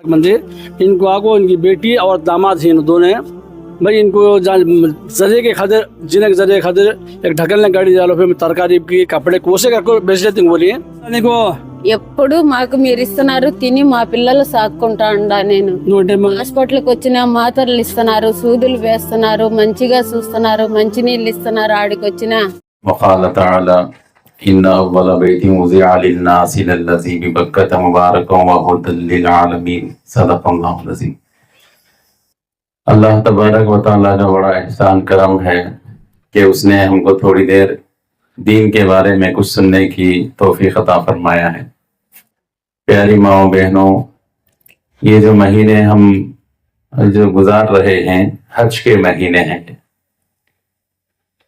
मंदिर, इनको आगो इनकी बेटी और दामाद ही दोनों हैं भाई। इनको जरिए के खातिर जीने के जरिए खातिर एक ढकलने गाड़ी डालो, फिर तरकारी की कपड़े कोसे का बेच लेते हैं बोलिए इनको। ఎప్పుడు మాకు మీరు ఇస్తున్నారు, తిని మా పిల్లలు సాక్కుంటా ఉండా నేను. హాస్పిటల్కి వచ్చిన మాత్రలు ఇస్తున్నారు, సూదులు వేస్తున్నారు, మంచిగా చూస్తున్నారు, మంచి నీళ్ళు ఇస్తున్నారు. ఆడికి వచ్చిన وقال تعالى إن أول بيت وضع للناس للذي ببكة مباركا وهدى للعالمين صدق الله العظيم۔ اللہ تبارک و تعالیٰ کا بڑا احسان کرم ہے کہ اس نے ہم کو تھوڑی دیر دین کے بارے میں کچھ سننے کی توفیق عطا فرمایا ہے۔ پیاری ماؤں بہنوں، یہ جو مہینے ہم جو گزار رہے ہیں حج کے مہینے ہیں۔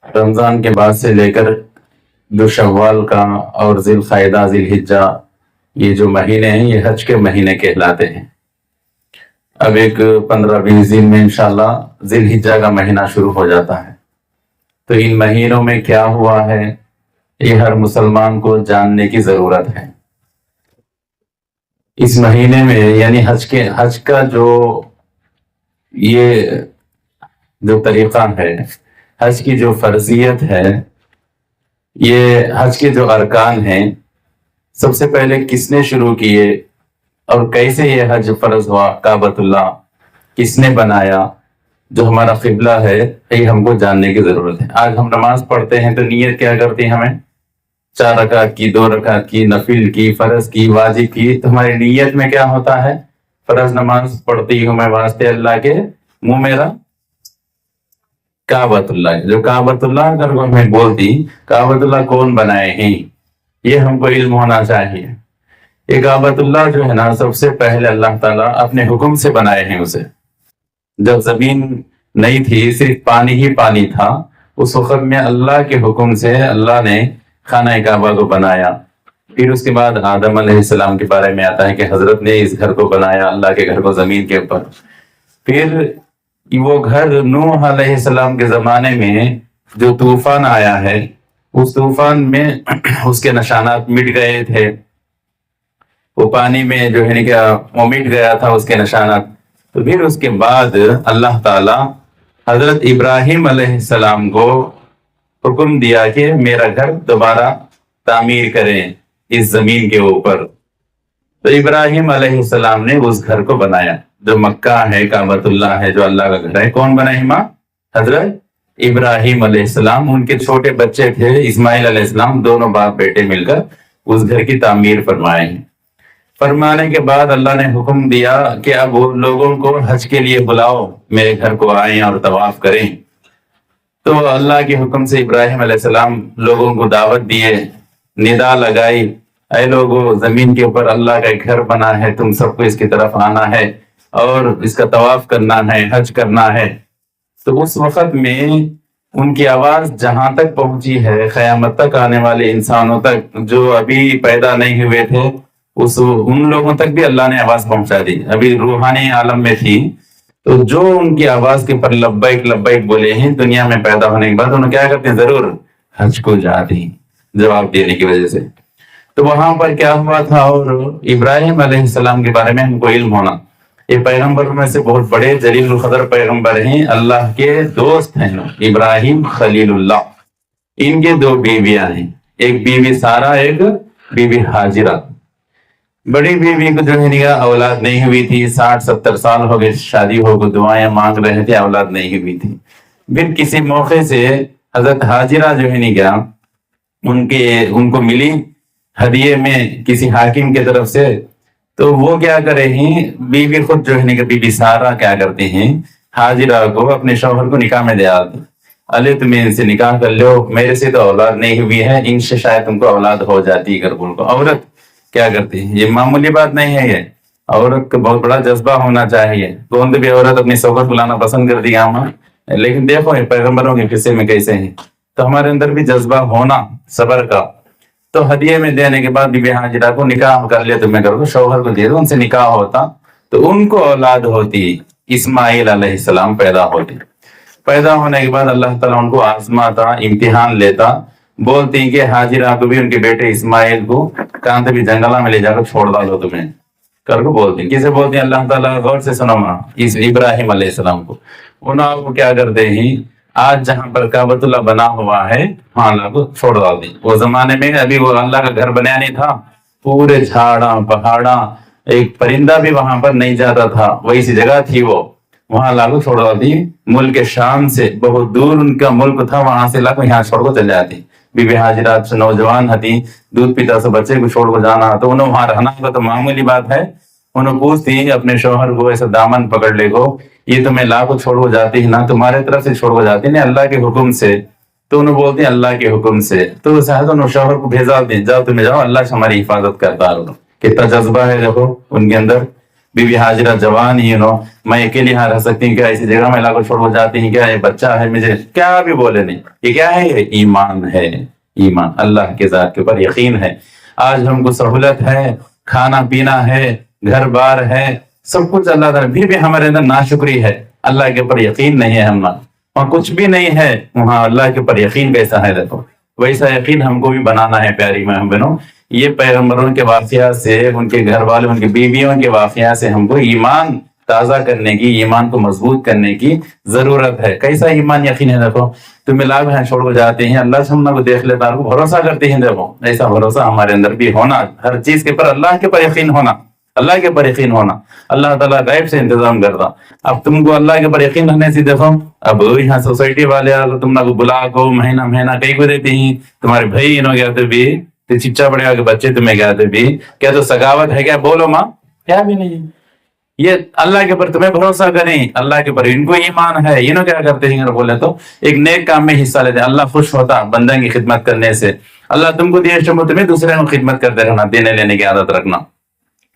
رمضان کے بعد سے لے کر جو شوال کا اور ذی القعدہ ذی الحجہ یہ جو مہینے ہیں یہ حج کے مہینے کہلاتے ہیں۔ اب ایک 15-20 دن میں انشاءاللہ ذی الحجہ کا مہینہ شروع ہو جاتا ہے۔ تو ان مہینوں میں کیا ہوا ہے یہ ہر مسلمان کو جاننے کی ضرورت ہے۔ اس مہینے میں یعنی حج کا جو یہ جو طریقہ ہے، حج کی جو فرضیت ہے، یہ حج کے جو ارکان ہیں، سب سے پہلے کس نے شروع کیے اور کیسے یہ حج فرض ہوا، کعبۃ اللہ کس نے بنایا، جو ہمارا قبلہ ہے، یہ ہم کو جاننے کی ضرورت ہے۔ آج ہم نماز پڑھتے ہیں تو نیت کیا کرتے ہیں ہمیں؟ 4 رکعت کی، 2 رکعت کی، نفل کی، فرض کی، واجب کی۔ تو ہماری نیت میں کیا ہوتا ہے؟ فرض نماز پڑھتی ہوں میں واسطے اللہ کے، منہ میرا کعبۃ اللہ، جو کعبۃ اللہ اگر میں بولتی کعبۃ اللہ کون بنائے ہیں یہ ہم کو علم ہونا چاہیے۔ یہ کعبۃ اللہ جو ہے نا سب سے پہلے اللہ تعالیٰ اپنے حکم سے بنائے ہیں اسے۔ جب زمین نہیں تھی، صرف پانی ہی پانی تھا، اس وقت میں اللہ کے حکم سے اللہ نے خانہ کعبہ کو بنایا۔ پھر اس کے بعد آدم علیہ السلام کے بارے میں آتا ہے کہ حضرت نے اس گھر کو بنایا، اللہ کے گھر کو زمین کے اوپر۔ پھر وہ گھر نوح علیہ السلام کے زمانے میں جو طوفان آیا ہے، اس طوفان میں اس کے نشانات مٹ گئے تھے، وہ پانی میں جو ہے کیا وہ مٹ گیا تھا اس کے نشانات۔ تو پھر اس کے بعد اللہ تعالی حضرت ابراہیم علیہ السلام کو حکم دیا کہ میرا گھر دوبارہ تعمیر کریں اس زمین کے اوپر۔ تو ابراہیم علیہ السلام نے اس گھر کو بنایا جو مکہ ہے، کعبۃ اللہ ہے، جو اللہ کا گھر ہے۔ کون بنائے ماں؟ حضرت ابراہیم علیہ السلام۔ ان کے چھوٹے بچے تھے اسماعیل علیہ السلام، دونوں باپ بیٹے مل کر اس گھر کی تعمیر فرمائے ہیں۔ فرمانے کے بعد اللہ نے حکم دیا کہ اب لوگوں کو حج کے لیے بلاؤ، میرے گھر کو آئیں اور طواف کریں۔ تو اللہ کے حکم سے ابراہیم علیہ السلام لوگوں کو دعوت دیے، ندا لگائی، اے لوگوں زمین کے اوپر اللہ کا ایک گھر بنا ہے، تم سب کو اس کی طرف آنا ہے اور اس کا طواف کرنا ہے، حج کرنا ہے۔ تو اس وقت میں ان کی آواز جہاں تک پہنچی ہے، قیامت تک آنے والے انسانوں تک جو ابھی پیدا نہیں ہوئے تھے، ان لوگوں تک بھی اللہ نے آواز پہنچا دی۔ ابھی روحانی عالم میں تھی تو جو ان کی آواز کے پر لبیک لبیک بولے ہیں، دنیا میں پیدا ہونے کے بعد انہوں کیا کرتے ہیں؟ ضرور حج کو جاتے ہیں جواب دینے کی وجہ سے۔ تو وہاں پر کیا ہوا تھا، اور ابراہیم علیہ السلام کے بارے میں ہم کو علم ہونا، یہ پیغمبر میں سے بہت بڑے جلیل القدر پیغمبر ہیں، اللہ کے دوست ہیں ابراہیم خلیل اللہ۔ ان کے 2 بیویاں ہیں، ایک بیوی سارا، ایک بیوی حاجرہ۔ بڑی بیوی کو جو ہے اولاد نہیں ہوئی تھی، 60-70 سال ہو گئے شادی ہو گئی، دعائیں مانگ رہے تھے، اولاد نہیں ہوئی تھی۔ پھر کسی موقع سے حضرت حاجرہ جو ہے ان کو ملی ہدیے میں کسی حاکم کی طرف سے۔ تو وہ کیا کرے ہیں، بیوی خود جو ہے بیوی سارا کیا کرتے ہیں، حاجرہ کو اپنے شوہر کو نکاح میں دے آتے، ارے تم ان سے نکاح کر لو، میرے سے تو اولاد نہیں ہوئی ہے، ان سے شاید تم کو اولاد ہو جاتی۔ گرگل کو عورت کیا کرتی ہے، یہ معمولی بات نہیں ہے، یہ عورت کو بہت بڑا جذبہ ہونا چاہیے۔ کون بھی عورت اپنی شوہر بلانا پسند کر دیا ہم، لیکن دیکھو یہ پیغمبروں کے قصے میں کیسے ہیں۔ تو ہمارے اندر بھی جذبہ ہونا صبر کا۔ تو ہدیے میں دینے کے بعد بیوی حاجرہ کو نکاح کر لیا، تمہیں کرو شوہر کو دے دو، ان سے نکاح ہوتا تو ان کو اولاد ہوتی، اسماعیل علیہ السلام پیدا ہوتے۔ پیدا ہونے کے بعد اللہ تعالیٰ ان کو آزماتا، امتحان لیتا، بولتی کہ حاجرہ کو بھی ان کے بیٹے اسماعیل کو کہاں بھی جنگلہ میں لے جا کر چھوڑ ڈالو، تمہیں कर को बोलते हैं। किसे बोलते हैं? अल्लाह ताला, गौर से सुनो माँ, इस इब्राहिम अलैहिस्सलाम को। उन्होंने वो क्या करते हैं, आज जहाँ पर काबतुल्लाह बना हुआ है वहां अल्लाह को छोड़ डाल दी। वो जमाने में अभी वो अल्लाह का घर बनाया नहीं था, पूरे झाड़ा पहाड़ा, एक परिंदा भी वहां पर नहीं जाता था, वही सी जगह थी वो, वहां अल्लाह को छोड़ डाल दी। मुल्क शाम से बहुत दूर उनका मुल्क था, वहां से अल्लाह को यहाँ छोड़ को चले जाती। बीबी हाजिरा नौजवान थी, दूध पीता से बच्चे को छोड़ को जाना, तो उन्हें वहां रहना तो मामूली बात है। उन्हें पूछती अपने शौहर को, ऐसा दामन पकड़ ले को, ये तुम्हें ला को छोड़ को जाती है ना, तुम्हारे तरफ से छोड़ को जाती नहीं, अल्लाह के हुक्म से। तो उन्हें बोलती अल्लाह के हुक्म से। तो शायद उन्होंने शौहर को भेजा दी, जाओ तुम्हें जाओ, अल्लाह से हमारी हिफाजत करता है। कितना जज्बा है देखो उनके अंदर। बीबी हाजिरा जवान ही, मैं अकेले यहाँ रह सकती हूँ क्या, ऐसी जगह में ला को छोड़ को जाती है क्या, ये बच्चा है, मुझे क्या भी बोले नहीं। ये क्या है? ये ईमान है, ईमान, अल्लाह के ज़ात के ऊपर यकीन है। आज हमको सहूलत है, खाना पीना है, घर बार है, सब कुछ अल्लाह ताला, भी हमारे अंदर नाशुक्री है, अल्लाह के ऊपर यकीन नहीं है। हम वहाँ कुछ भी नहीं है, वहाँ अल्लाह के ऊपर यकीन कैसा है देखो, वैसा यकीन हमको भी बनाना है प्यारी बहनों। ये पैगम्बरों के वाक़या से, उनके घर वाले, उनकी बीवियों के वाक़या से हमको ईमान ताज़ा करने की, ईमान को मजबूत करने की जरूरत है। कैसा ईमान यकीन है देखो, तुम्हें लाभ है छोड़ को जाते हैं, अल्लाह से हम को देख लेता है, भरोसा करते हैं। देखो ऐसा भरोसा हमारे अंदर भी होना, हर चीज के ऊपर अल्लाह के पर यकीन होना, अल्लाह के पर यकीन होना। अल्लाह ताला गैब से इंतजाम करता। अब तुमको अल्लाह के पर यकीन रहने से देखो, अब यहाँ सोसाइटी वाले तुम ना को बुला को महीना महीना कई को देते हैं, तुम्हारे भाई इन्हों कहते भी, तो चिच्चा बड़े के बच्चे तुम्हें कहते भी, क्या तो सगावत है क्या, बोलो माँ, क्या भी नहीं। ये अल्लाह के ऊपर तुम्हें भरोसा करें, अल्लाह के ऊपर इनको ईमान है। ये क्या करते हैं बोले तो एक नेक काम में हिस्सा लेते हैं, अल्लाह खुश होता बंदे की खिदमत करने से। अल्लाह तुमको दिए तुम्हें दूसरे को खिदमत करते रहना, देने लेने की आदत रखना।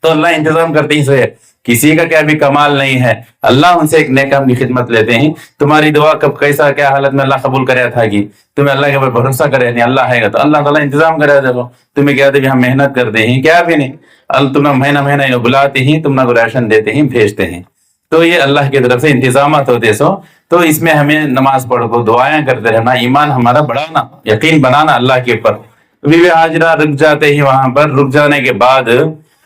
तो अल्लाह इंतजाम करते ही से, किसी का क्या भी कमाल नहीं है, अल्लाह उनसे एक नेक काम की खिदमत लेते हैं। तुम्हारी दुआ कब कैसा क्या हालत में अल्लाह कबूल कराया था कि तुम्हें अल्लाह के ऊपर भरोसा करे नहीं, अल्लाह है तो अल्लाह ताला इंतजाम कराया। देखो तुम्हें क्या हम मेहनत करते हैं, क्या भी नहीं, तुम्हें महीना महीना बुलाते हैं, तुम ना को राशन देते हैं, भेजते हैं। तो ये अल्लाह की तरफ से इंतजाम होते सो। तो इसमें हमें नमाज पढ़ को दुआएं करते रहना, ईमान हमारा बढ़ाना, यकीन बनाना अल्लाह के ऊपर। बीबी हाजिरा रुक जाते ही, वहां पर रुक जाने के बाद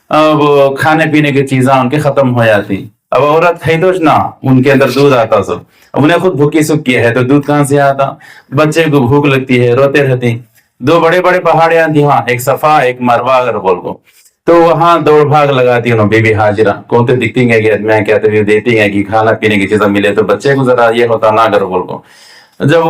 वो खाने पीने की चीजें उनके खत्म हो जाती। अब औरत है तो ना, उनके अंदर दूध आता सब, उन्हें खुद भूखी सुखी है तो दूध कहाँ से आता, बच्चे को भूख लगती है, रोते रहती। दो बड़े बड़े पहाड़ियां थी वहां, एक सफा एक मरवा अगर बोल को, तो वहां दौड़ भाग लगाती उन्होंने बीबी हाजिरा। कौन तो दिखती है कि मैं क्या तो देती है कि खाना पीने की चीजें मिले तो बच्चे को जरा ये होता ना करो बोल को। जब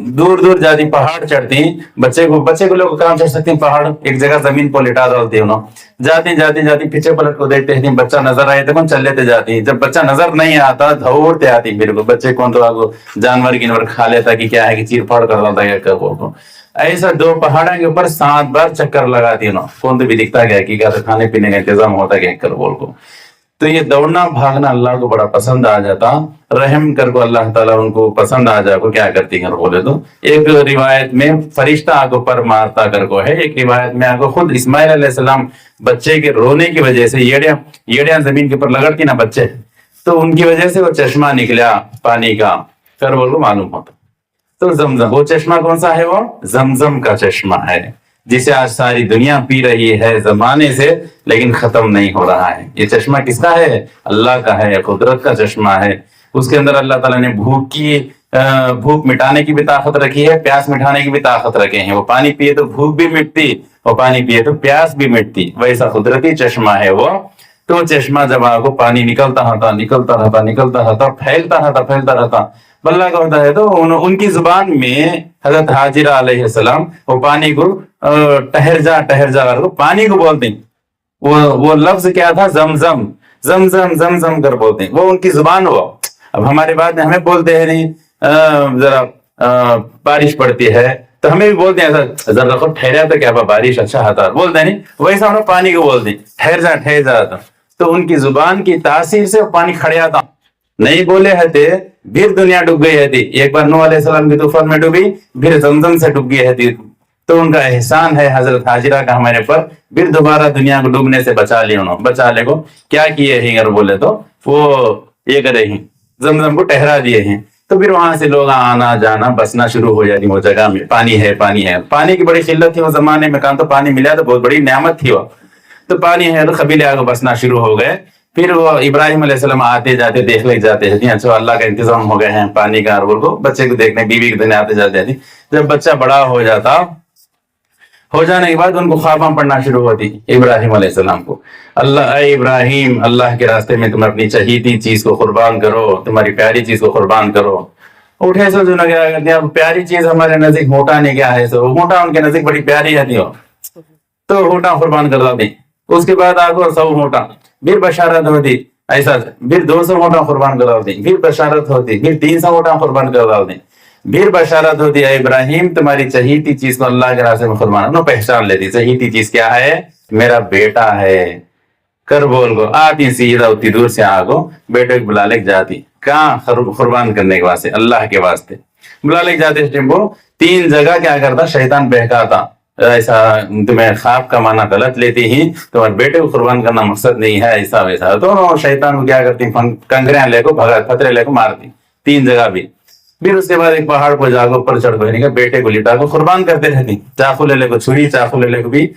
दूर दूर जाती, पहाड़ चढ़ती, बच्चे को लोग काम चढ़ सकते हैं पहाड़, एक जगह जमीन पर लिटा डालती उन्होंने। जाती जाती जाती पीछे पलट को देखते हैं, बच्चा नजर आए तो कौन चल लेते जाती। जब बच्चा नजर नहीं आता दौड़ते आती, मेरे को बच्चे कौन तो आगो जानवर की नवर खा लेता कि क्या है कि चीर फाड़ कर डालता है क्या को। ऐसा दो पहाड़ों के ऊपर 7 बार चक्कर लगाती उन्होंने, कौन तो भी दिखता गया कि क्या खाने पीने का इंतजाम होता गया कर बोल को। तो ये दौड़ना भागना अल्लाह को बड़ा पसंद आ जाता, रहम कर को अल्लाह ताला उनको पसंद आ जा को क्या करती है बोले तो। एक रिवायत में फरिश्ता आगो पर मारता कर को है, एक रिवायत में आगो खुद इस्माइल अलैहिस्सलाम बच्चे के रोने की वजह से येड़ियां जमीन के ऊपर लगड़ती ना बच्चे, तो उनकी वजह से वो चश्मा निकला पानी का, कर बोल को मालूम होता। तो जमजम, वो चश्मा कौन सा है, वो जमजम का चश्मा है, जिसे आज सारी दुनिया पी रही है जमाने से, लेकिन खत्म नहीं हो रहा है। ये चश्मा किसका है? अल्लाह का है, कुदरत का चश्मा है। उसके अंदर अल्लाह ताला ने भूख मिटाने की भी ताकत रखी है, प्यास मिटाने की भी ताकत रखे हैं। वो पानी पिए तो भूख भी मिटती, और पानी पिए तो प्यास भी मिटती, वैसा कुदरती चश्मा है वो। तो चश्मा जब आपको पानी निकलता रहता, फैलता रहता, बल्ला का होता है। तो उनकी जुबान में हजरत हाजिरा अलैहिस्सलाम वो पानी को ठहर जा को पानी को बोलते हैं। वो लफ्ज क्या था? जमजम, जमजम जमजम कर बोलते हैं, वो उनकी जुबान हुआ। अब हमारे बाद में हमें बोलते हैं नहीं, जरा बारिश पड़ती है तो हमें भी बोलते हैं जरा ठहरा तो क्या बारिश अच्छा आता, बोलते नहीं, वैसा उन्होंने पानी को बोलते हैं ठहर जा। तो उनकी जुबान की तासीर से पानी खड़े आता, नहीं बोले हते फिर दुनिया डूब गई है थी। एक बार नूह अलैहिस्सलाम की तूफान में डूबी, फिर जमजम से डूब गई है थी। तो उनका एहसान है हजरत हाजिरा का हमारे पर, फिर दोबारा दुनिया को डूबने से बचा लिया उन्होंने। बचा ले को क्या किए हैं अगर बोले तो वो ये करे हैं, जमजम को ठहरा दिए हैं। तो फिर वहां से लोग आना जाना बसना शुरू हो जाती वो जगह में। पानी है, पानी की बड़ी किल्लत थी वो जमाने में, कहा तो पानी मिला तो बहुत बड़ी नेमत थी वो। تو پانی ہے تو قبیلے آگے بسنا شروع ہو گئے. پھر وہ ابراہیم علیہ السلام آتے جاتے دیکھ لے جاتے ہیں اچھا اللہ کا انتظام ہو گئے ہیں پانی کا, اور کو بچے کو دیکھنے بیوی کے دینے آتے جاتے ہیں. جب بچہ بڑا ہو جاتا, ہو جانے کے بعد ان کو خواباں پڑھنا شروع ہوتی ابراہیم علیہ السلام کو. اللہ اے ابراہیم, اللہ کے راستے میں تم اپنی چہیتی چیز کو قربان کرو, تمہاری پیاری چیز کو قربان کرو. اٹھے سو جو کیا کرتے ہیں, اب پیاری چیز ہمارے نزدیک موٹا نہیں کیا ہے, سو موٹا ان کے نزدیک بڑی پیاری رہتی ہو تو موٹا قربان کر دیتے. اس کے بعد آگو 100 موٹا, پھر بشارت ہوتی ایسا, پھر 200 موٹا قربان کر دیتے, پھر بشارت ہوتی, پھر 300 موٹا قربان کر دیتے, پھر بشارت ہوتی اے ابراہیم تمہاری چہیتی چیز کو اللہ کے راستے میں قربان. انہوں پہچان لیتی چہیتی چیز کیا ہے, میرا بیٹا ہے. کر بول کو آتی سیدھا ہوتی دور سے آگو بیٹے کو بلا لے جاتی, کہاں قربان کرنے کے واسطے, اللہ کے واسطے بلا لے جاتے. اس ٹائم وہ 3 جگہ کیا کرتا, شیطان بہکاتا, ایسا تمہیں خواب کا معنی غلط لیتی ہی, تمہارے بیٹے کو قربان کرنا مقصد نہیں ہے, ایسا ویسا. تو شیطان کو کیا کرتی, کنکریاں لے کو پتھرے لے کو مارتی 3 جگہ بھی. پھر اس کے بعد ایک پہاڑ پر جا کے اوپر چڑھ کے بیٹے کو لٹا کو قربان کرتے رہتی, چاقو لے کو چھری, چاقو لے کو بھی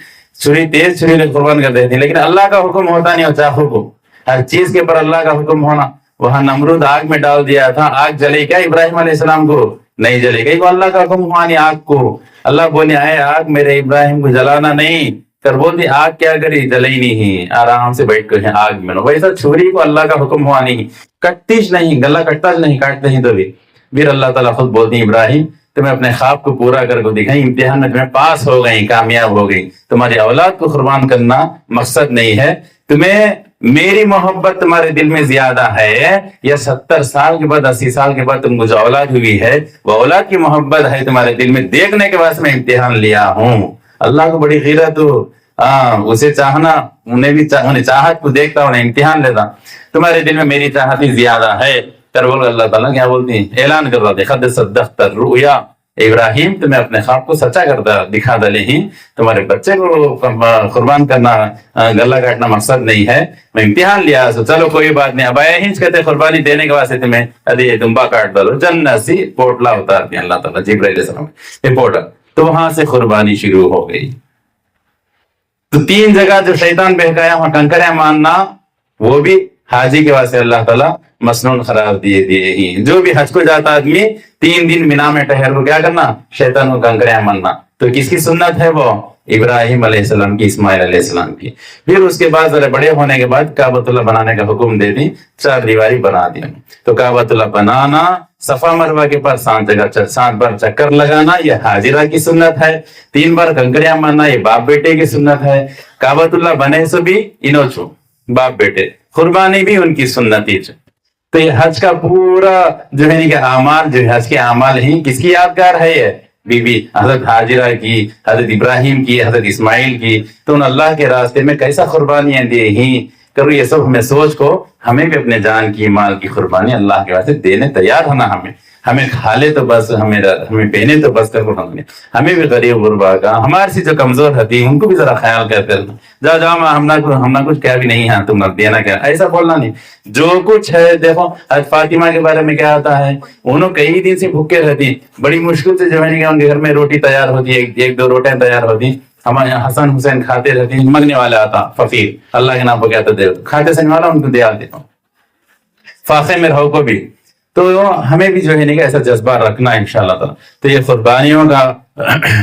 چھری, تیز چھری لے قربان کرتے رہتی. لیکن اللہ کا حکم ہوتا نہیں, اور چاقو کو ہر چیز کے پر اللہ کا حکم ہونا. وہاں نمرود آگ میں ڈال دیا تھا, آگ جلے کیا ابراہیم علیہ السلام کو نہیں جلے گئی, وہ اللہ کا حکم ہوا نہیں آگ کو. اللہ بولے اے آگ میرے ابراہیم کو جلانا نہیں, کر بولتی آگ کیا کری, جلے ہی نہیں, آرام سے بیٹھ کر آگ میں. ویسا چھری کو اللہ کا حکم ہوا نہیں, کٹتیش نہیں, گلا کٹتا نہیں, کاٹتے ہیں تو بھی. پھر اللہ تعالیٰ خود بولتی ابراہیم تمہیں اپنے خواب کو پورا کر کے دکھائیں, امتحان میں تمہیں پاس ہو گئی, کامیاب ہو گئی. تمہاری اولاد کو قربان کرنا مقصد نہیں ہے, تمہیں میری محبت تمہارے دل میں زیادہ ہے, یا 70 سال کے بعد 80 سال کے بعد تم کو جو اولاد ہوئی ہے وہ اولاد کی محبت ہے تمہارے دل میں, دیکھنے کے واسطے میں امتحان لیا ہوں. اللہ کو بڑی غیرت ہو, اسے چاہنا, انہیں بھی چاہت کو دیکھتا, انہیں امتحان لیتا. تمہارے دل میں میری چاہت ہی زیادہ ہے. کر بول اللہ تعالیٰ کیا بولتی ہیں, اعلان کر رہا تھے قد صدقت الرؤیا, ابراہیم تمہیں اپنے خواب کو سچا کرتا دکھا دلے ہی, تمہارے بچے کو قربان کرنا گلا کاٹنا مقصد نہیں ہے, میں امتحان لیا سو چلو کوئی بات نہیں. اب آئے ہنچ کہتے قربانی دینے کے واسطے تمہیں ادھی دمبا کاٹ ڈالو, جنت سی پوٹلا اتارتی ہیں اللہ تعالیٰ جبرائیل علیہ السلام یہ پوٹل, تو وہاں سے قربانی شروع ہو گئی. تو 3 جگہ جو شیطان بہکایا وہاں کنکریاں ماننا, وہ بھی حاجی کے واسطے اللہ تعالیٰ مسنون قرار دیے ہی. جو بھی حج کو جاتا آدمی 3 دن مینا میں ٹہر کو کیا کرنا, شیطان کو کنکریاں ماننا. تو کس کی سنت ہے, وہ ابراہیم علیہ السلام کی, اسماعیل علیہ السلام کی. پھر اس کے بعد ذرا بڑے ہونے کے بعد کعبۃ اللہ بنانے کا حکم دے دی, 4 دیواری بنا دیا. تو کعبۃ اللہ بنانا, صفا مروہ کے پاس 7 بار چکر لگانا, یہ حاجرہ کی سنت ہے. 3 بار کنکریاں ماننا, یہ باپ بیٹے کی سنت ہے. کعبۃ اللہ بنے سو بھی انہوں چھو باپ بیٹے, قربانی بھی ان کی سنت ہی. تو یہ حج کا پورا جو ہے کہ اعمال, جو حج کے اعمال ہیں, کس کی یادگار ہے, یہ بی بی حضرت حاجرہ کی, حضرت ابراہیم کی, حضرت اسماعیل کی. تو ان اللہ کے راستے میں کیسا قربانیاں دی ہیں, کرو یہ سب ہمیں سوچ کو, ہمیں بھی اپنے جان کی, مال کی قربانی اللہ کے واسطے دینے تیار ہونا. ہمیں کھا لے تو بس, ہمیں پہنے تو بس کر, ہمیں بھی غریب غربا کا, ہمارے سے جو کمزور ہوتی ہیں ان کو بھی ذرا خیال کرتے رہنا. جاؤ ہم نہ کچھ کیا بھی نہیں ہے, تم نہ دینا کیا, ایسا بولنا نہیں. جو کچھ ہے دیکھو, حضرت فاطمہ کے بارے میں کیا آتا ہے, انہوں کئی دن سے بھوکے رہتی, بڑی مشکل سے جو ہے ان کے گھر میں روٹی تیار ہوتی ہے, 1-2 روٹیاں تیار ہوتی. ہمارے یہاں حسن حسین کھاتے رہتے ہیں, مانگنے والا آتا فقیر, اللہ کے نام کو کہتا دے, کھاتے سننے والا ان کو دیا دیتا ہوں, فاقے میں رہو کو بھی. تو ہمیں بھی جو ہے نہیں ایسا جذبہ رکھنا ہے انشاءاللہ تعالیٰ. تو یہ قربانیوں کا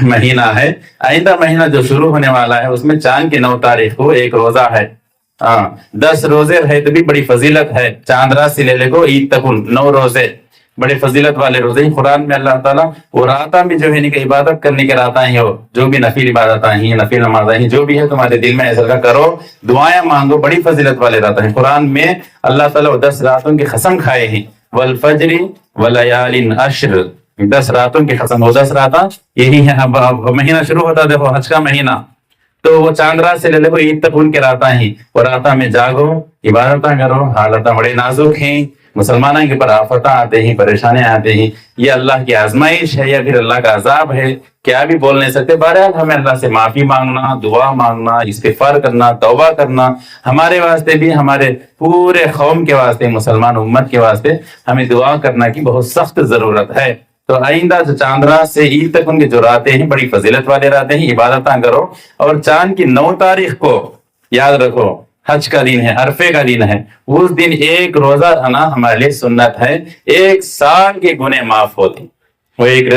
مہینہ ہے. آئندہ مہینہ جو شروع ہونے والا ہے اس میں چاند کی 9 تاریخ کو ایک روزہ ہے. 10 روزے رہے تو بھی بڑی فضیلت ہے. چاند رات سے لے لے کو عید تک 9 روزے بڑے فضیلت والے روزے. قرآن میں اللہ تعالیٰ وہ راتاں بھی جو ہے نہیں کہ عبادت کرنے کے راتاں ہی ہو, جو بھی نفل عبادت ہیں, نفل نمازیں ہیں, جو بھی ہے تمہارے دل میں ایسا کرو, دعائیں مانگو, بڑی فضیلت والے راتیں ہیں. قرآن میں اللہ تعالیٰ 10 راتوں کی قسم کھائے ہیں, والفجر ولیال عشر, 10 راتوں کی قسم. وہ 10 راتاں یہی ہے. اب مہینہ شروع ہوتا دیکھو حج کا مہینہ, تو وہ چاند رات سے لے لے عید تک ان کے راتاں ہی. اور راتاں میں جاگو, عبادتاں کرو, حالتاں بڑے نازک ہیں, مسلمانوں کے پر آفتیں آتے ہیں, پریشانیاں آتے ہیں. یہ اللہ کی آزمائش ہے یا پھر اللہ کا عذاب ہے, کیا بھی بول نہیں سکتے. بہرحال ہمیں اللہ سے معافی مانگنا, دعا مانگنا, استغفار کرنا, توبہ کرنا, ہمارے واسطے بھی, ہمارے پورے قوم کے واسطے, مسلمان امت کے واسطے ہمیں دعا کرنا کی بہت سخت ضرورت ہے. تو آئندہ جو چاند رات سے عید تک ان کے جو راتیں ہیں بڑی فضیلت والے راتیں ہیں, عبادتاں کرو. اور چاند کی 9 تاریخ کو याद रखो हज का दिन है, अरफे का दिन है, उस दिन एक रोजा रहना हमारे लिए सुन्नत है, 1 साल के गुने माफ होती। वो एक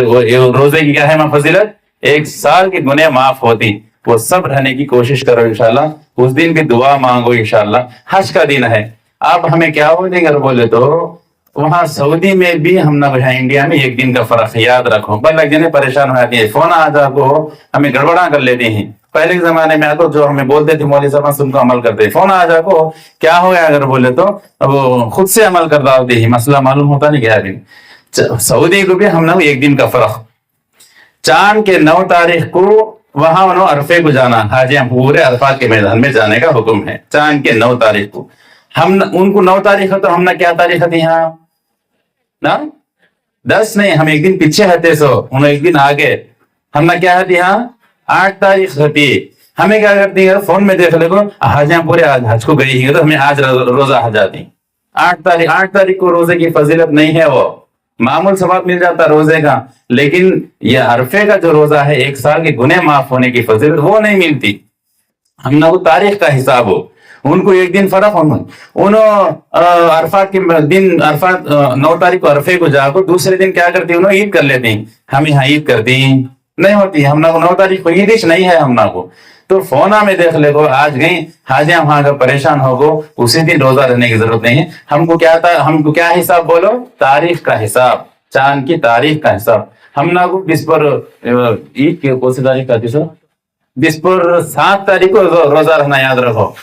रोजे की क्या है मां फजीलत, 1 साल के गुने माफ होती। वो सब रहने की कोशिश करो इंशाल्लाह, उस दिन की दुआ मांगो इंशाल्लाह। हज का दिन है। अब हमें क्या हो जाएगा बोले तो वहां सऊदी में भी हम ना यहाँ इंडिया में एक दिन का फर्क है, याद रखो। बल्कि जने परेशान हो जाती है, फोन आ जाओ हमें गड़बड़ा कर लेते हैं। पहले के जमाने में आतो जो हमें बोलते थे मौलवी साहब सुनकर अमल करते, फोन आ जाओ क्या हो गया अगर बोले तो वो खुद से अमल कर डालते ही, मसला मालूम होता नहीं क्या दिन। सऊदी को भी हम ना एक दिन का फर्क, चांद के 9 तारीख को वहां उन्होंने अरफे को जाना, हाजियां पूरे अरफात के मैदान में जाने का हुक्म है। चांद के 9 तारीख को हम उनको 9 तारीख है तो हम ना क्या तारीख थी यहाँ ना 10 नहीं, हम एक दिन पीछे हते सो उन्होंने एक दिन आगे, हम ना क्या है यहाँ 8 तारीख होती। हमें क्या करती है फोन में देख ले हाजियां पूरे आज हज को गई है तो हमें आज रोजा हज जाती। 8 तारीख को रोजे की फजीलत नहीं है, वो मामूल सवाब मिल जाता रोजे का, लेकिन ये अरफे का जो रोजा है 1 साल के गुने माफ होने की फजीलत वो नहीं मिलती। हम ना वो तारीख का हिसाब हो, उनको एक दिन फर्क अरफात के दिन, अरफात 9 तारीख को अरफे को जाकर दूसरे दिन क्या करती है ईद कर लेती। हम यहाँ ईद करती नहीं होती, हम ना को 9 तारीख को ईद नहीं है हम ना को। तो फोना में देख ले आज गई हाजियां वहां का परेशान हो गो, उसी दिन रोजा रहने की जरूरत नहीं है। हमको क्या था, हमको क्या हिसाब बोलो, तारीख का हिसाब, चांद की तारीख का हिसाब। हम ना को जिस पर ईद के कौन सी तारीख आती सर, जिस पर 7 तारीख को रोजा रहना याद रखो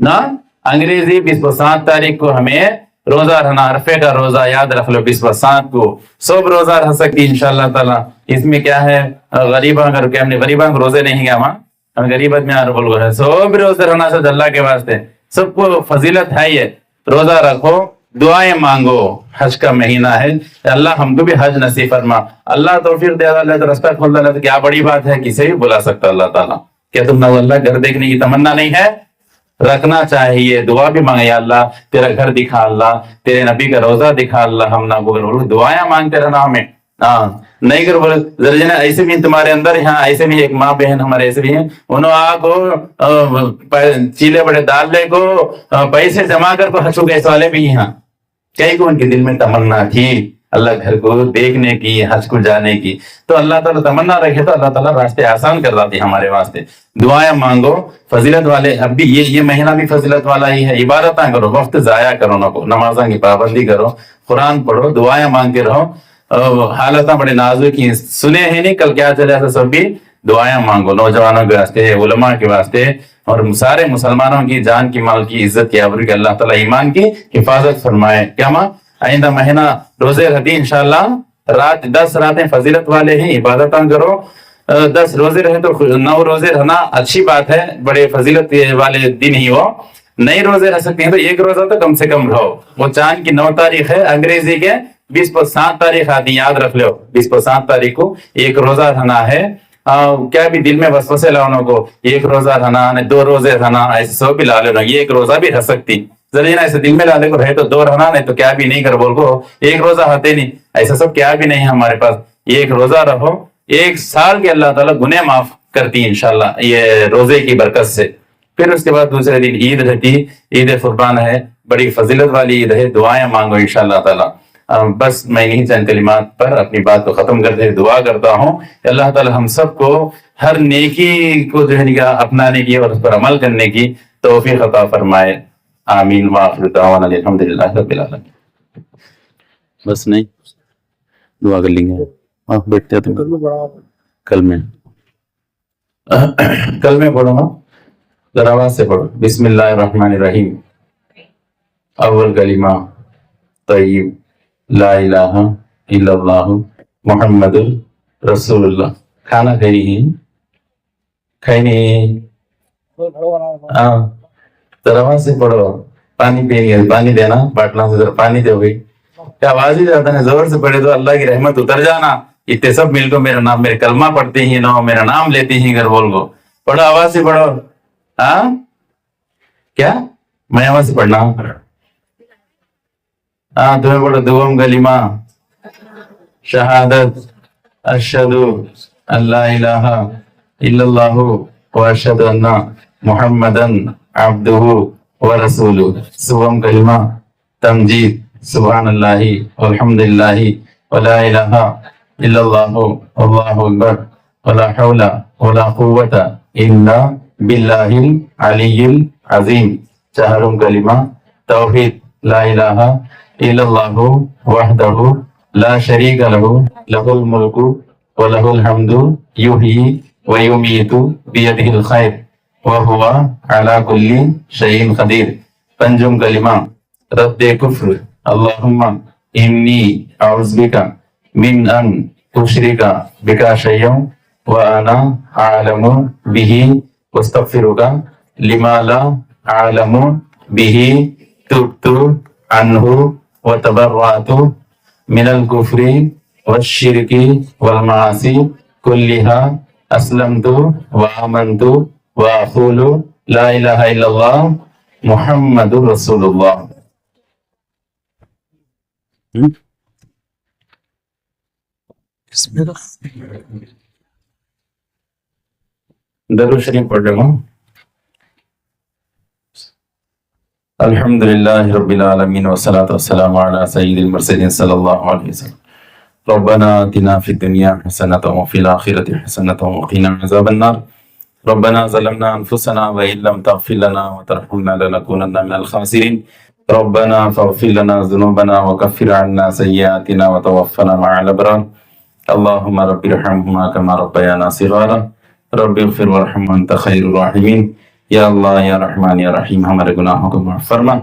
ना, अंग्रेजी 7 तारीख को हमें रोजा रहना, अरफे का रोजा याद रख लो 7 को। सब रोजा रह सकती इंशाल्लाह ताला। इसमें क्या है गरीबा करके हमने गरीबा को रोजे नहीं गया वहां, हम गरीबत में बोल गए सब रोजे रहना सब अल्लाह के वास्ते, सबको फजीलत है ये। रोजा रखो, दुआएं मांगो, हज का महीना है, अल्लाह हमको भी हज नसीब फरमा। अल्लाह तौफीक दे अल्लाह तो रास्ता खोल दे तो क्या बड़ी बात है, किसे भी बुला सकता अल्लाह ताला। क्या तुम अल्लाह घर देखने की तमन्ना नहीं है, रखना चाहिए। दुआ भी मांगे अल्लाह तेरा घर दिखा, अल्लाह तेरे नबी का रोजा दिखा, अल्लाह हम ना बोल दुआएं मांगते रहना हमें। हाँ नहीं कर बोले जरा ऐसे भी तुम्हारे अंदर यहाँ ऐसे भी एक माँ बहन हमारे ऐसे भी हैं, उन्होंने आपको चीले बड़े डालने को पैसे जमा कर हंसू गैस वाले भी यहाँ, कई को उनके दिल में तमन्ना थी अल्लाह घर को देखने की, हज को जाने की। तो अल्लाह ताला तमन्ना रखे तो अल्लाह ताला रास्ते आसान कर देती है हमारे वास्ते। दुआएं मांगो, फजीलत वाले अब भी ये महीना भी फजीलत वाला ही है। इबादत करो, वक्त जाया करो ना को, नमाजा की पाबंदी करो, कुरान पढ़ो, दुआएं मांगते रहो। हालत बड़े नाजुक की सुने है नहीं कल क्या चले तो सब भी दुआएं मांगो नौजवानों के वास्ते, उलमा के वास्ते और सारे मुसलमानों की जान की, माल की, इज्जत की, आबरू की अल्लाह ताला ईमान की हिफाजत फरमाए। क्या माँ आइंदा महीना रोजे रहती इंशाल्लाह, रात 10 रातें फजीलत वाले हैं, इबादत करो। 10 रोजे रहे तो 9 रोजे रहना अच्छी बात है, बड़े फजीलत वाले दिन ही वो। नए रोजे रह सकते हैं तो 1 रोजा तो कम से कम रहो। वो चांद की 9 तारीख है, अंग्रेजी के 7 तारीख आती, याद रख लो 7 तारीख को 1 रोजा रहना है। क्या भी दिल में वसवसे लाने को 1 रोजा रहना, 2 रोजे रहना, ऐसे सब भी ला लेना। ये 1 रोजा भी रह सकती, जरा ऐसे दिल में लाने को रहे तो 2 रहना, नहीं तो क्या भी नहीं कर बोल को 1 रोजा होते नहीं, ऐसा सब क्या भी नहीं है हमारे पास। 1 रोजा रहो, 1 साल के अल्लाह ताला गुने माफ करती इंशाल्लाह ये रोजे की बरकत से। फिर उसके बाद दूसरे दिन ईद रहती, ईद कुर्बान है, बड़ी फजीलत वाली ईद है। दुआएं मांगो इंशाल्लाह ताला। बस मैं यही चंद कलिमात पर अपनी बात को खत्म करते हुए दुआ करता हूँ, अल्लाह ताला हम सबको हर नेकी को जो है अपनाने की और उस पर अमल करने की तौफीक अता फरमाए। आमीन व आखिर दावाना अल्हम्दुलिल्लाह रब्बिल आलमीन। बस नहीं दुआ कर लेंगे, आप बैठते तुम कल में पढ़ो ना, जरा आवाज से पढ़ो। बिस्मिल्लाहिर रहमानिर रहीम। अव्वल कलिमा तय्यब ला इलाहा इल्लल्लाह मुहम्मदुर रसूलुल्लाह। खाना खाई नहीं जरा आवाज से पढ़ो। पानी पिएंगे, पानी देना बाटला से, जरा पानी दे भाई। क्या आवाज ही जाता है, जोर से पढ़े तो अल्लाह की रहमत उतर जाना। इतने सब मिलकर मेरा नाम, मेरे कलमा पढ़ते ही ना, मेरा नाम लेते ही घर बोल को पढ़ो, आवाज से पढ़ो। हाँ क्या मैं आवाज से पढ़ना? हाँ तुम्हें पढ़ो। दुआम कलिमा शहादत अशहदु अल्ला इलाहा इल्लल्लाहु व अशहदु अन्ना मुहम्मदन अब्दुहु व रसूलुहु। सुबह कलिमा तमजीद सुब्हानल्लाहि वल्हम्दुलिल्लाहि वला इलाहा इल्लल्लाहु वल्लाहु अकबर वला हौला वला कुव्वता इल्ला बिल्लाहिल अलिय्यिल अज़ीम। चारों कलिमा तौहीद ला इलाहा इल्लल्लाहु वहदहु ला शरीका लहु लहुल मुल्कु व लहुल हम्दु युहयी व युमीतु बियदिहिल खैर व हुवा अला कुल्ली शैइन कदीर। पंजुम कलिमा रद्दे कुफ्र अल्लाहुम्मा इन्नी औज़ु बिका मिन अन उशरिका बिका शैयन व अना आलमु बिही वस्तगफिरुका लिमा ला आलमु बिही तुब्तु अन्हु व तबर्रअतु मिनल कुफ्री वश्शिरकी वल मासी कुल्लिहा अस्लमतु व आमनतु व अक़ूलु ला इलाहा इल्लल्लाह मुहम्मदुर रसूलुल्लाह। दरूद शरीफ पढ़ लो। अल्हम्दुलिल्लाहि रब्बिल आलमीन वस्सलातु वस्सलामु अला सय्यिदिल मुरसलीन सल्लल्लाहु अलैहि वसल्लम। रब्बना आतिना फिद दुनिया हसनतन व फिल आखिरति हसनतन व क़िना अज़ाबन नार। रब्बना ज़लमना अनफुसना व इन लम तग़फिर लना व तरहमना लनकूनन्ना मिनल ख़ासिरीन। रब्बना फ़ग़फिर लना ज़ुनूबना व कफ़्फिर अन्ना सय्यिआतिना व तवफ़्फ़ना मअल अबरार। अल्लाहुम्मा रब्बिरहम्हुमा कमा रब्बयाना सिग़ारा। रब्बिग़फिर वरहम अन्त खैरुर राहिमीन। या अल्लाह या रहमान या रहीम, हमारे गुनाहों को माफ़ फरमा,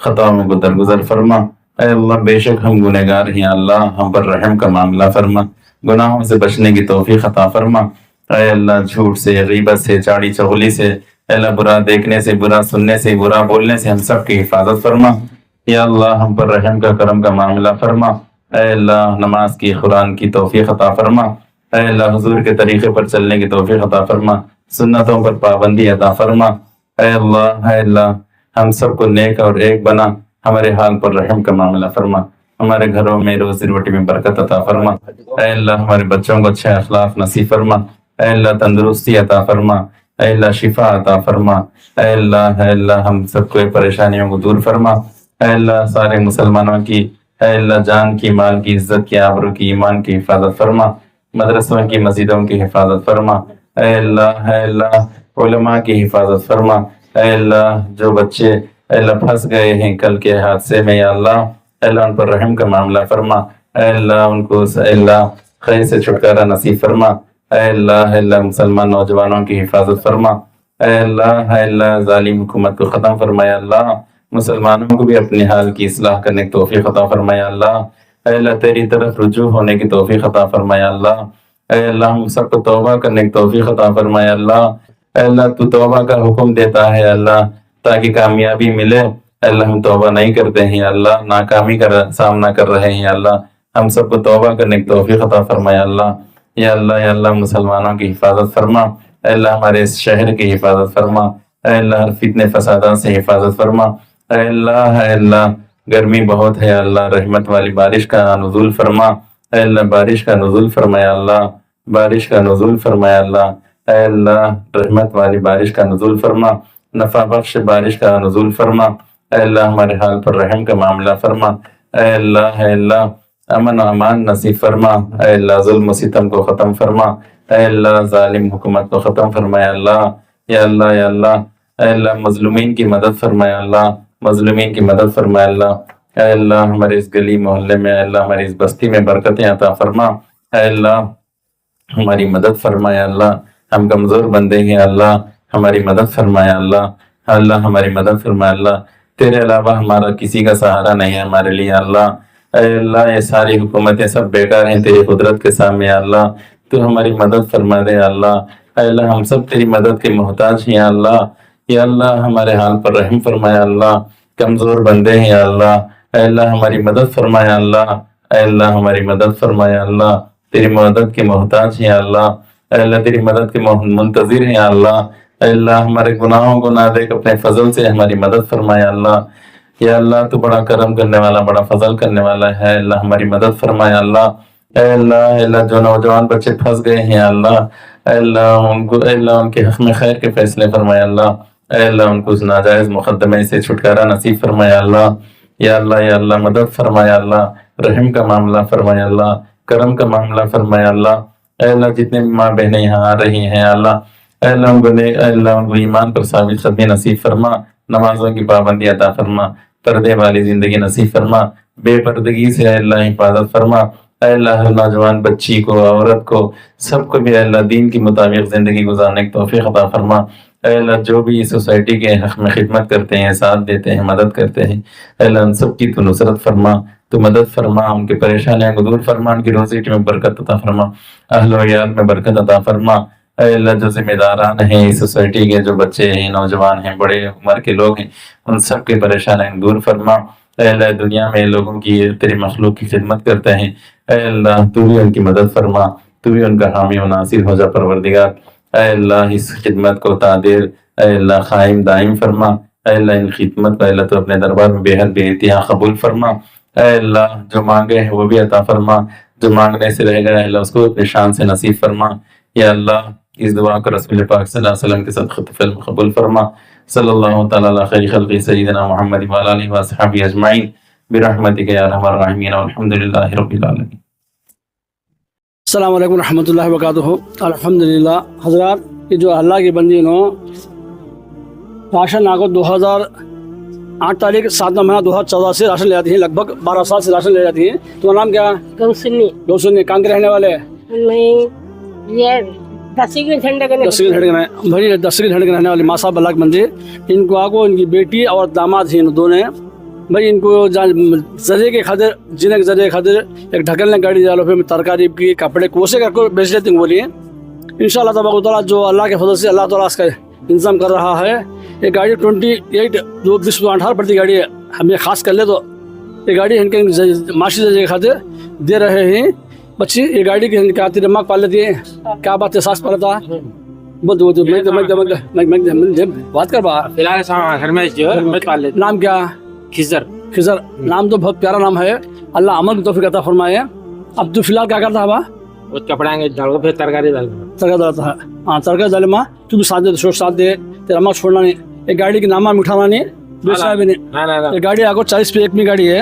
खताओं को दरगुजर फरमा। ऐ अल्लाह बेशक हम गुनहगार हैं, अल्लाह हम पर रहम का मामला फरमा, गुनाहों से बचने की तौफीक अता फरमा। ऐ अल्लाह झूठ से, गीबत से, चाड़ी चगली से, अल्लाह बुरा देखने से, बुरा सुनने से, बुरा बोलने से हम सब की हिफाजत फरमा। या अल्लाह हम पर रहम का करम का मामला फरमा। ऐ अल्लाह नमाज की, कुरान की तौफीक अता फरमा। ऐ अल्लाह हुजूर के तरीके पर चलने की तौफीक अता फरमा, सुन्नतों पर पाबंदी अता फरमा। ऐ अल्लाह हम सबको नेक और एक बना, हमारे हाल पर रहम का मामला फरमा, हमारे घरों में रोजी रोटी में बरकत अता फरमा। ऐ अल्लाह हमारे बच्चों को अच्छे अखलाक नसीब फरमा। ऐ अल्लाह तंदुरुस्ती अता फरमा। ऐ अल्लाह शिफा अता फरमा। ऐ अल्लाह हम सबको परेशानियों को दूर फरमा। ऐ अल्लाह सारे मुसलमानों की, ऐ अल्लाह जान की, माल की, इज्जत की, आबरू की, ईमान की हिफाजत फरमा, मदरसों की, मस्जिदों की हिफाजत फरमा। ऐ अल्लाह उलमा की हिफाजत फरमा। ऐ अल्लाह जो बच्चे अल्लाह फंस गए हैं कल के हादसे में, या अल्लाह उन पर रहम का मामला फरमा। ऐ अल्लाह उनको अल्लाह खैर से छुटकारा नसीब फरमा। ऐ अल्लाह मुसलमान नौजवानों की हिफाजत फरमा। ऐ अल्लाह जालिम हुकूमत को ख़त्म फरमाया। अल्लाह मुसलमानों को भी अपने हाल की इस्लाह करने की तौफीक अता फरमाया। अल्लाह तेरी तरफ रुजू होने की तौफीक अता फरमाया। अल्लाह हम सबको तौबा करने की तौफीक अता फरमाया। अल्लाह तू तौबा का हुक्म देता है अल्लाह, ताकि कामयाबी मिले। अल्लाह हम तौबा नहीं करते हैं अल्लाह, नाकामी का सामना कर रहे हैं अल्लाह, हम सबको तौबा करने की तौफीक अता फरमाया। या अल्लाह मुसलमानों की हिफाजत फरमा। अल्लाह हमारे इस शहर की हिफाजत फरमा। अल्लाह हर फितने फसादा से हिफाजत फरमा। अल्लाह गर्मी बहुत है अल्लाह, रहमत वाली बारिश का नुज़ुल फरमा। अल्लाह बारिश का नुज़ुल फरमाया अल्लाह, बारिश का नुज़ुल फरमाया अल्लाह। अल्लाह रहमत वाली बारिश का नुज़ुल फरमा, नफा बख्श बारिश का नुज़ुल फरमा। अल्लाह हमारे हाल पर रहम का मामला फरमा। अल्लाह अमन अमान नसीब फरमा। अल्लाह जुल्म सितम को ख़त्म फरमा। अल्लाह जालिम हुकूमत को ख़त्म फरमाया अल्लाह। या अल्लाह मज़लूमीन की मदद फरमाया अल्लाह, मज़लूमीन की मदद फरमाया अल्लाह। अल्लाह हमारे इस गली मोहल्ले में, अल्लाह हमारी इस बस्ती में बरकतें अता फरमा। अल्लाह हमारी मदद फरमाया अल्लाह, हम कमज़ोर बंदे हैं अल्लाह, हमारी मदद फरमाया अल्लाह हमारी मदद फरमाया अल्लाह। तेरे अलावा हमारा किसी का सहारा नहीं है हमारे लिए अल्लाह। ये सारी हुकूमतें सब बेकार हैं तेरी कुदरत के सामने अल्लाह, तू हमारी मदद फरमा दे अल्लाह। हम सब तेरी मदद के मोहताज हैं अल्लाह। या अल्लाह हमारे हाल पर रहम फरमाया अल्लाह, कमज़ोर बंदे हैं अल्लाह हमारी मदद फरमाया अल्लाह हमारी मदद फरमाया अल्लाह। तेरी मदद के मोहताज हैं अल्लाह तेरी मदद के मुंतज़िर हैं अल्लाह हमारे गुनाहों को ना देख, अपने फजल से हमारी मदद फरमाया अल्लाह। या अल्लाह तू बड़ा करम करने वाला, बड़ा फजल करने वाला है अल्लाह, हमारी मदद फरमाया اے اللہ جو نوجوان بچے پھنس گئے ہیں اللہ اے اللہ ان کے حق میں خیر کے فیصلے فرمائے اللہ. اے اللہ ان کو اس ناجائز مقدمے سے چھٹکارا نصیب فرمائے اللہ. یا اللہ مدد فرمائے اللہ. رحم کا معاملہ فرمائے اللہ. کرم کا معاملہ فرمائے اللہ. اے اللہ جتنے بھی ماں بہنیں یہاں آ رہی ہیں اللہ اے اللہ ان کو ایمان پر ثابت قدمی نصیب فرما. نمازوں کی پابندی عطا فرما. پردے والی زندگی نصیب فرما. بے پردگی سے اے اللہ حفاظت فرما. اے اللہ ہر نوجوان بچی کو عورت کو سب کو بھی اے اللہ دین کی مطابق زندگی گزارنے کی توفیق عطا فرما. اے اللہ جو بھی سوسائٹی کے حق میں خدمت کرتے ہیں ساتھ دیتے ہیں مدد کرتے ہیں اے اللہ ان سب کی تو نصرت فرما. تو مدد فرما. ان کی پریشانیاں کو دور فرما. ان کی روزی میں برکت عطا فرما. اہل و عیال میں برکت عطا فرما. اے اللہ جو ذمہ داران ہیں اس سوسائٹی کے جو بچے ہیں نوجوان ہیں بڑے عمر کے لوگ ہیں ان سب کی پریشانیاں دور فرما. اے اللہ دنیا میں لوگوں کی تیری مخلوق کی خدمت کرتے ہیں اے اللہ تو بھی ان کی مدد فرما. تو بھی ان کا حامی و ناصر ہو جا پروردگار. اے اللہ اس خدمت کو تعدیر اے اللہ قائم دائم فرما. اے اللہ ان خدمت کو اے اللہ تو اپنے دربار میں بے حد بے انتہا قبول فرما. اے اللہ جو مانگے ہیں وہ بھی عطا فرما. جو مانگنے سے رہ گیا اللہ اس کو اپنے شان سے نصیب فرما. یا اللہ اس دعا کو رسول پاک صلی اللہ علیہ وسلم کے صدقہ فعل قبول فرما. صلی اللہ تعالی علی خیر خلق سیدنا محمد وعلی آلہ وصحبہ اجمعین برحمتک یا ارحم الراحمین والحمدللہ رب العالمین. السلام علیکم ورحمۃ اللہ وبرکاتہ. الحمدللہ حضرات یہ جو اللہ کی بندی نو راشن آگو 2008 تاریخ 7 مہینہ 2014 سے راشن لے جاتی ہیں. لگ بھگ 12 سال سے راشن لے جاتی ہیں. تمہارا نام کیا ہے؟ گوسنی. کہاں کے رہنے والے؟ دس کے جھنڈے کے رہنے والے ماں صاحب اللہ کی بندی. ان کو آگو ان کی بیٹی اور داماد ہیں دونوں بھائی. ان کو ذریعے کے خاطر جینے کے ذریعے خاطر ایک ڈھکلنے گاڑی ڈالو پھر ترکاری کی کپڑے کوسے کر کے بیچ لیتے ہیں بولیے. ان شاء اللہ تبارک و تعالیٰ جو اللہ کے فضل سے اللہ تعالیٰ اس کا انتظام کر رہا ہے. یہ گاڑی 28 پڑتی گاڑی ہے. ہمیں خاص کر لے تو یہ گاڑی ان کے معاشی ذریعے کے خاطر دے رہے ہیں. بچی یہ گاڑی کی کیا دماغ پال لیتی ہے کیا بات ہے سانس پڑتا ہے بات کر با. نام کیا؟ خضر. نام تو بہت پیارا نام ہے. اللہ عمل کی توفیق عطا فرمائے. اب تو فی الحال کیا کرتا ہے با؟ کپڑے پھر ترکاری ڈالتا ہے. ہاں ترکاری ڈالے ماں تو بھی ساتھ دے شوق ساتھ دے تیرا ماں چھوڑنا نہیں. یہ گاڑی کی نامہ مٹھانا نہیں بیچنا بھی نہیں. یہ گاڑی آگو 40 پہ 1 گاڑی ہے.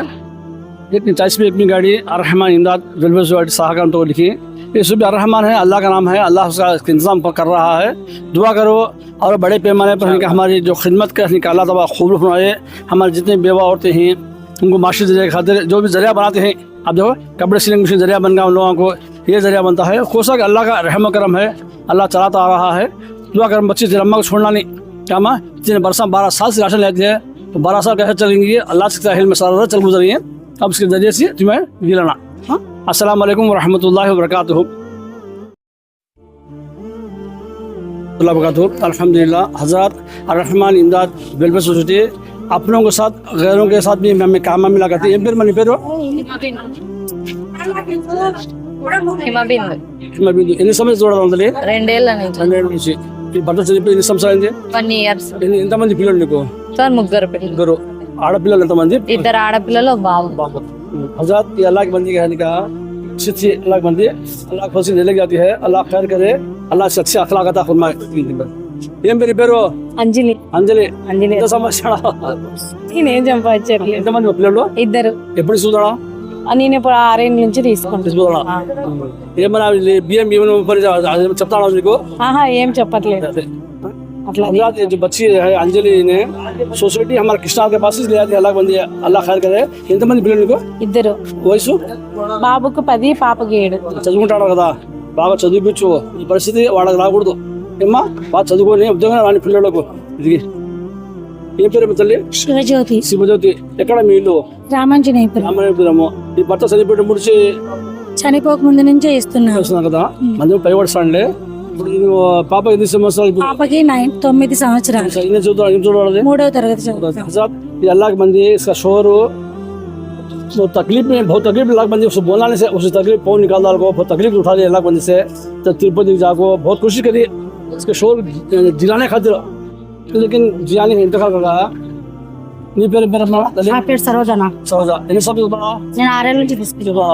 40 پہ 1 گاڑی الرحمان امداد ویلفیئر سہاکار تو لکھی. یہ سب الرحمان ہے اللہ کا نام ہے. اللہ اس کا انتظام کر رہا ہے. دعا کرو اور بڑے پیمانے پر ہماری جو خدمت کرنے کا اللہ تعالیٰ خوب فرمائے. ہمارے جتنے بیوہ عورتیں ہیں ان کو معاشی ذریعے خاطر جو بھی ذریعہ بناتے ہیں. اب دیکھو کپڑے سلنگ مشین ذریعہ بن گیا ان لوگوں کو. یہ ذریعہ بنتا ہے. کوسا کہ اللہ کا رحم و کرم ہے. اللہ چلاتا آ رہا ہے. دعا کرم بچی تیرا اماں کو چھوڑنا نہیں. کیا ماں اتنے برساں 12 سال سے راشن لیتے ہیں تو 12 سال کیسے چلیں گی؟ اللہ سے حل میں سارا چل گزری ہیں. اب اس کے ذریعے سے تمہیں گرانا. السلام علیکم ورحمۃ اللہ وبرکاتہ. اللہ وبرکاتہ. الحمدللہ حضرات الرحمان امداد ویلفیئر سوسائٹی اپنوں کے ساتھ غیروں کے ساتھ بھی ہمیں کام ملا کرتی ہے. منی پیرو ఎన్ని సంవత్సరాలు చూడాలి? 2 ఏళ్ల నుంచి. 2 ఏళ్ల నుంచి ఈ బట్ట చనిపోయి ఎన్ని సంవత్సరాలు అయింది? 1 years. ఎంతమంది పిల్లలు నీకు? సార్ 3 పిల్లలు. 2 ఆడపిల్లలు ఎంతమంది? 2 ఆడపిల్లలు బాబు. हज़रत ये अल्लाह की बंदी का है का अच्छी अल्लाह की बंदी अल्लाह खुशी ले जाती है. अल्लाह खैर करे. अल्लाह से अच्छे अखलाक अता फरमाए. ఏం పేరు పేరు? అంజలి. అంజలి. అంజలి. ఎంత సంవత్సరాలు? నేనేం సంపాదించట్లేదు. ఎంతమంది పిల్లలు? 2. ఎప్పుడు చూద్దాడా? నేను ఇప్పుడు 6 ఏళ్ళ నుంచి తీసుకుంటాను. ఏమన్నా బియ్యం చెప్తాడా నీకు? ఏం చెప్పట్లేదు. अట్లా जो बच्ची है अंजलि ने सोसाइटी हमारे कृष्णा के पास ले आती है. अल्लाह बंदी अल्लाह खैर करे. ఎంతమంది పిల్లలు నీకు? 2. వయసు? బాబుకు 10 పాపకి 7. చదువుకుంటాడు కదా బాగా చదివించు. ఈ పరిస్థితి వాళ్ళకి రాకూడదు. ఏమ్మా బాగా చదువుకొని ఉద్యోగం రాని పిల్లలకు ఇది. ఏం పేరు తల్లి? శివజ్యోతి. శివజ్యోతి. ఎక్కడ మీ ఇల్లు? రామాంజనేయపురము. ఈ భర్త చనిపోయిన ముడిచి చనిపోక ముందు నుంచే ఇస్తున్నా కదా మంది పైపడుస్తాండి. ఇప్పుడు పాప ఎన్ని సంవత్సరాలు? పాపకి 9 సంవత్సరాలు. చూడాలి 3వ తరగతి చదువుతుంది. ये अल्लाह की बंदी इसका शोर वो तकलीफ में बहुत तकलीफ अल्लाह की बंदी उसको बोलाने से उसे तकलीफ पाँव निकाल डाल को बहुत तकलीफ उठा दी अल्लाह की बंदी से. तो तिरुपति जाको बहुत कोशिश करी इसके शोर जिलाने खातिर लेकिन जियाने का इंतकाल कर रहा. నీ పేరు తల్లి నా పేరు సరోజన. సరోజా. ఎన్ని సంవత్సరాలు చదువుతున్నావా? నేను 6 ఏళ్ళ నుంచి తీసుకుంటున్నా.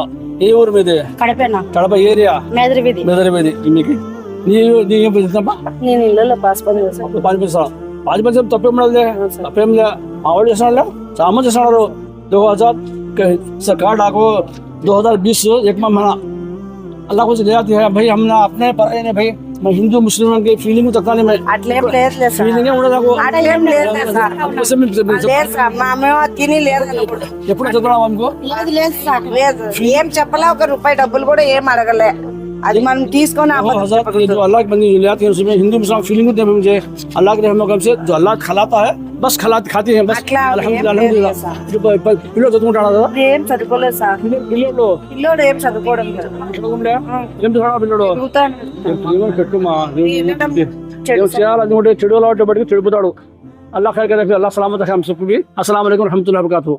ఏ ఊరు మీది? కడపేనా కడప ఏరియా మేదరి వీధి. మెదరవేది. మీకు నీ ఏం పెంచుతామా? నేను ఇళ్ళలో పాస్ పని చేస్తాను. పాని పెంచుతాం. పాని పెంచడం తప్పేం లేదు, తప్పేం లేదు. మా వాళ్ళు చేస్తున్నారు, చాలా మంది చేస్తున్నారు. 2000 सरकार डाको 2020 एक माह महीना अल्लाह को ले आती है भाई. हमने अपने पढ़ाई ने भाई मैं हिंदू मुस्लिम की फीलिंग तक नहीं, मैं అట్లేం లేదు సార్. ఫీలింగ్ ఉండదు నాకు. అట్లేం లేదు సార్. లేదు సార్, మా మేము తిని లేదు అనుకుంటా. ఎప్పుడు చదువుతున్నావు అనుకో? లేదు లేదు సార్, లేదు. ఏం చెప్పలే, ఒక రూపాయి డబ్బులు కూడా ఏం అడగలే. అది మనం తీసుకొని जो अल्लाह की बंदी ले आती है उसमें हिंदू मुसलमान फीलिंग होती है मुझे. अल्लाह के रहमत से जो अल्लाह खिलाता है बस खाती है बस. अल्हम्दुलिल्लाह. పిల్లలు చదువుకుంటాడా? ఏం చదువుకోలేదు సార్. పిల్లలు పిల్లోడు ఏం చదువుకోవడం లేదు. ఏం చదువుతాడు పిల్లడు? చదువుతాను. పెట్టుమా చేయాలి చెడు అలవాటు బట్టి చెడిపోతాడు. अल्लाह खैर करे, अल्लाह सलामत रखे हम सबको भी. अस्सलाम वालेकुम रहमतुल्लाहि व बरकातहू.